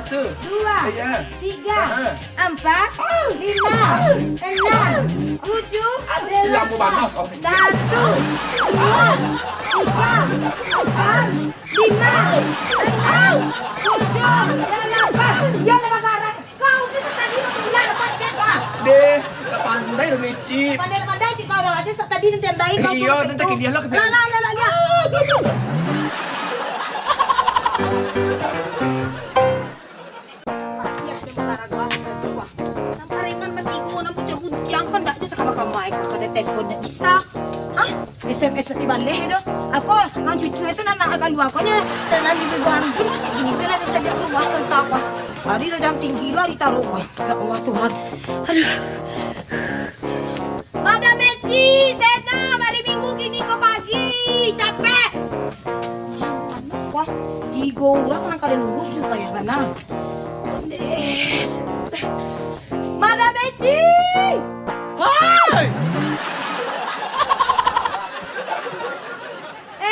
1, 2, Iya. 3, Ah. 4, 5, 6, 7, Lampu mana? 8, 1, 2, 3, 4, 5, 6, 7, 8. Ya udah bakaran. Kau itu tadi mau bilang apa cek ah? Deh, tak pandai dong Nicip. Pandai-pandai sih kau dah. Ada tadi nanti andai kau. Iya, nanti ke dia lah, ke dia. Lah ya. SMS di balik itu. Aku ngan cucu itu nak akan dua konya senang di Bandung macam gini bila dia cakap rumah sentak wah. Hari dah jam tinggi dua ditaruh wah. Ya Allah Tuhan. Aduh. Madam Meci, Sena, hari Minggu gini kok pagi. Capek. Wah, tiga orang nak kalian lurus juga ya sana. Madam Meci. Hai!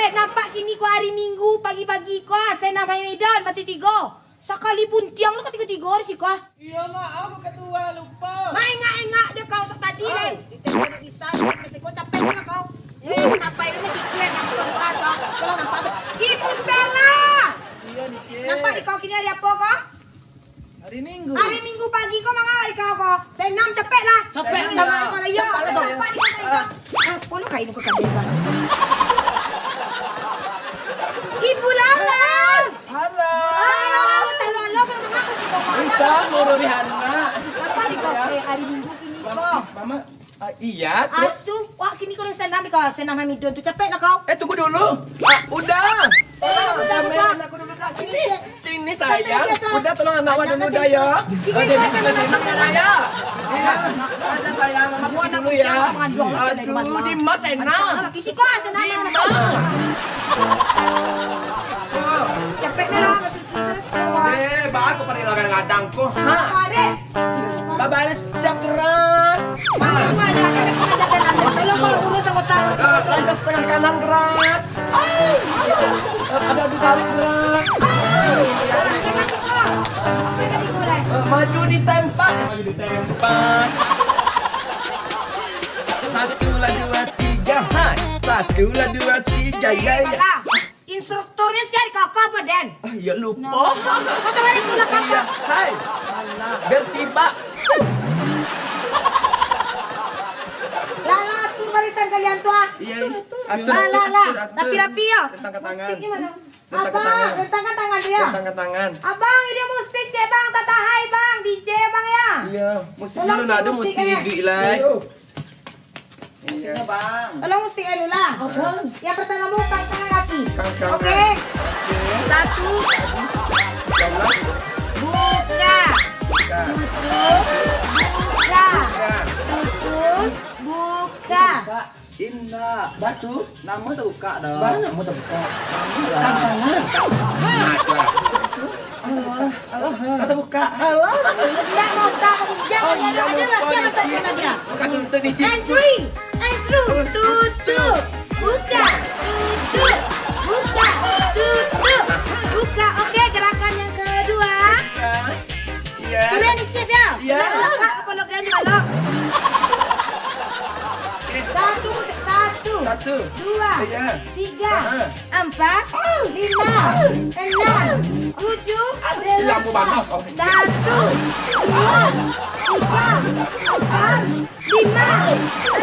Nampak kini ko hari Minggu pagi-pagi ko saya nak main Medan mati tiga. Sekalipun tiang lo ketiga-tiga di ko. Iya maaf ketua lupa. Main engak je kau tadi kan. Ditengok di sana mesti kau capek lah kau. Sampai lu mesti cuek aku berdoa kau. Kalau nampak tu. Ibu Stella. Iya Nicip. Nampak di kau kini hari apa kau? Hari Minggu. Hari Minggu pagi kau mangal hari kau kau. Saya enam capek lah. Capek sama lah. kau lah ya. Capek lah, Nampak di kau. Apa lu kain kau kadang. Ibu Lala. Halo. Halo, kalau mama aku sih kok. Kita mau dari Hana. Apa di kok hari Minggu kini kok? Mama, iya terus. Aduh, wah kini kau senam di kau, senam Hamidon tu capek lah kau. Tunggu dulu. Udah. Udah. Aku dulu Kak. Sini sayang. Udah tolong anak wadah muda ya. Dia kita senang ya Raya. Iya. Ada sayang mama pergi dulu ya. Aduh, Dimas enak. Kisi kau senam. Capek lah masih susah. Ba aku pergi kadang-kadang kok. Ha. Baris. Babaris siap gerak. Mana ada senam. Kalau kau urus anggota. Lantas setengah kanan gerak. Ada dua kali gerak. Maju di tempat. Maju di tempat. Satu lah dua tiga. Hai. Satu lah dua tiga. Ya ya. Instrukturnya siapa kakak apa Den? Ya lupa. Kau tahu dari sekolah Iya. kakak? Hai. Bersibak. Lala atur barisan kalian tuh ah. Iya. Lala, rapi-rapi ya. Tentang ke tangan. Musik gimana? Tentang ke Abang, tangan. tentang ke tangan dia. Tentang ke tangan. Abang, ini musik cek bang, tata hai bang, DJ bang ya. Iya. Musik Tolong dulu nado musik musik ya. di ilai. Musiknya bang. Tolong musik dulu lah. Yang pertama mau tangan kaki. Kaki. Oke. Satu, Jauhlah. buka, Buka. tutup, buka, Buka. tutup, buka. Indah. Batu. Nama terbuka dong. Banyak mau terbuka. Kata buka. Halo. Tidak mau tak, jangan Oh, iya, jangan lupa, jangan Diki. jangan dia. Buka tutup di And three, tutup, buka, tutup, buka, tutup, buka. Oke, gerakan yang kedua. Iya. Ini yang dicip ya. Iya. Kak, kepala kalian di balok. Satu, Satu. dua, Iya. tiga, Ah. 4, 5, 6, 7, Lampu mana? 8, 1, 2, 3, 4, 5,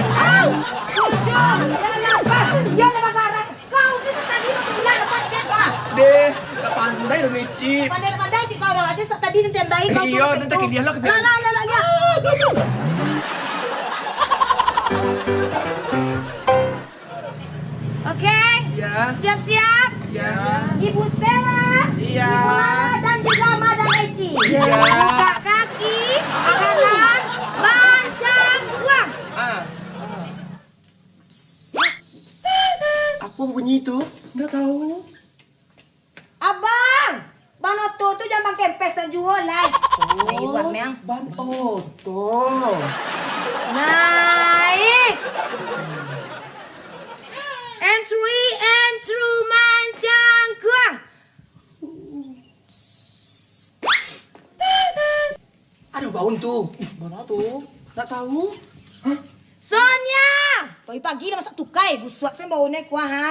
6, 7, 8. Ya udah bakaran. Kau itu tadi mau bilang apa cek ah? Deh, tak pandai dong Nicip. Pandai-pandai sih kau dah. Ada tadi nanti andai kau. Iya, nanti ke dia lah, ke dia. Lah ya. Oke, Iya. siap-siap. Iya. Ibu Stella, Iya. Ibu Lala, dan juga Madam Eci. Iya. Buka kaki, kanan, mancang, buang. Apa bunyi itu? Nggak tahu. Abang, Bang Oto tu jangan kempes dan jual lah. Oh, ban oto. Naik. Entry, mancang, buang. baun tuh. Mana tuh? Tak tahu. Sonia! Pagi-pagi lah masak tukai. Busuak saya bau naik kuah ha.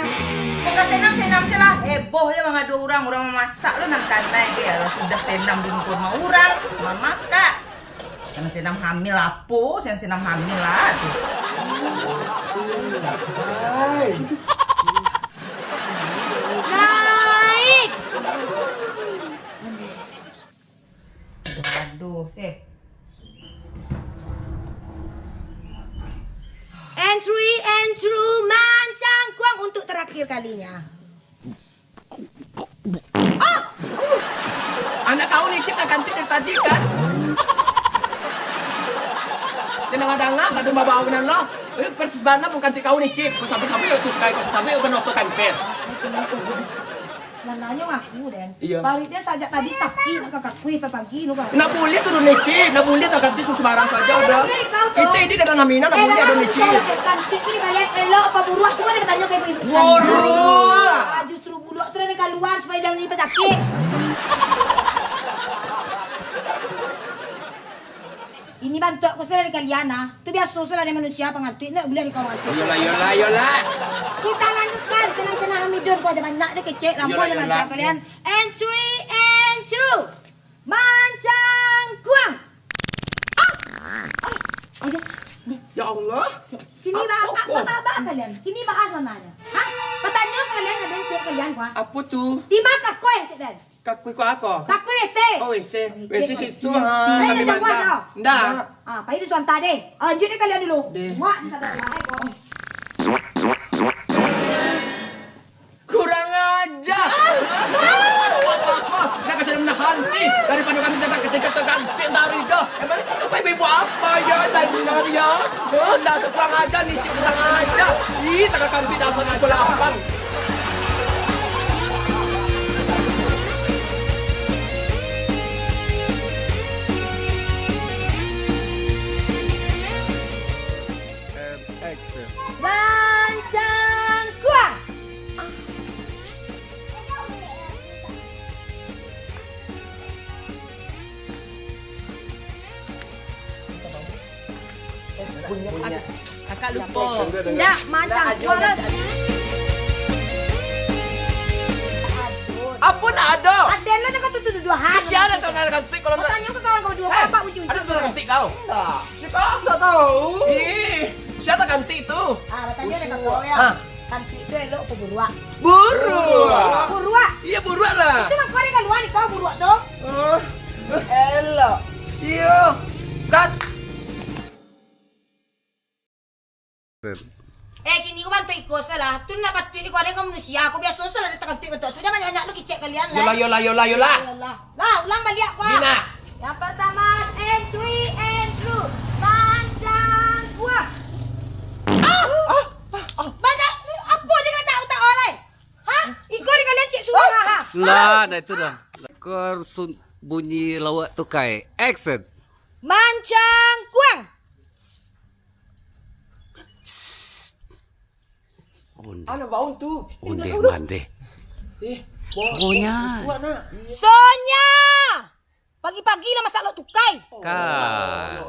Kok gak senam-senam je lah. Heboh je bang ada orang memasak lu nak kanai dia. Lah sudah senam di rumah orang. Mamak. Karena senam hamil apa? Senam hamil lah tu. Naik! Aduh, sih. Entry mancang kuang untuk terakhir kalinya. Anak kau ni cip tak kantik dari tadi kan? Dengar-dengar ada babaunan lo. Persis bana pun kantik kau ni cip. Sampai-sampai yo tukai, sampai yo benotokan pes. Sebenarnya ngaku Den. Iya. Baliknya sajak tadi sakit nak kakakui pagi lu kan. Nak boleh tu ni cip, nak boleh tak kantik sembarang saja udah. Kita ini dalam namina nak boleh ada ni cip. Kantik ni kalian elok apa buruak cuma dia bertanya ke ibu. Buruak. Justru buruak tu nak keluar supaya jangan ni penyakit. Ini bantu aku saya dari kalian ah. Tu biasa salah dari manusia pengantin nak boleh dikau ngantin. Yolah. Kita lanjutkan senang-senang Hamidun kau ada banyak dia kecek lampu Yolah, ada yolah. banyak kalian. Entry and true. Mancang kuang. Ayo. Ya Allah. Kini apa kalian? Kini bahas mananya? Hah? Bertanya kalian ada yang cek kalian kuah? Apa tu? Di mana kau yang cek dan? Kakui kau apa? Tak kau WC. Oh, WC situ ha. Eh, Kami dah buat bantah. kau? Ndak. Ah, payah di suanta deh. Lanjut ni kalian dulu. Deh. Muat ni sabar lah. Kau. Kurang ajar. Apa-apa. Nak kasih menahan hati. Daripada kami datang ketika ganti dari dah. Emang itu kau ibu apa ya? Lain ya. Dah sekurang ajar ni cik kurang ajar. Ih, tak akan tidak sana bola apa. Mancang kuang. Kakak lupa. Tidak, mancang kuang. Apa nak ada? Ada lah nak kau tutup dua hari. Siapa tak nak ganti kalau Kau nak? tanya ke kawan kau dua apa ujung-ujung. Ada tak ganti kau? Tak. Siapa? Tak tahu. Ih, siapa ganti tu? Ah, bertanya dekat kau ya. Ha. Kanti itu elok apa buruak? Buruak. Buruak. Iya buruak lah. Itu mah kau dekat luar ni kau buruak tu. Elok. Iya. Kat. Kini kau bantu ikut salah. Tu nak patut ni kau ada kau manusia. Kau biasa salah datang kanti betul. Tu jangan banyak lu kicek kalian lah. Yolah. Lah, ulang balik kau. Dina. Yang pertama, entry and true. Mancang kuah. Banyak apa je kata utak oleh? Hah? Ikut ni kalian cik suruh ha. Lah, dah itu dah. Kau bunyi lawak tukai. Action. Mancang kuang. Onde, Ana baun tu. onde mande. Sonya. Sonya. Pagi-pagi lah masak lok tukai. Kak.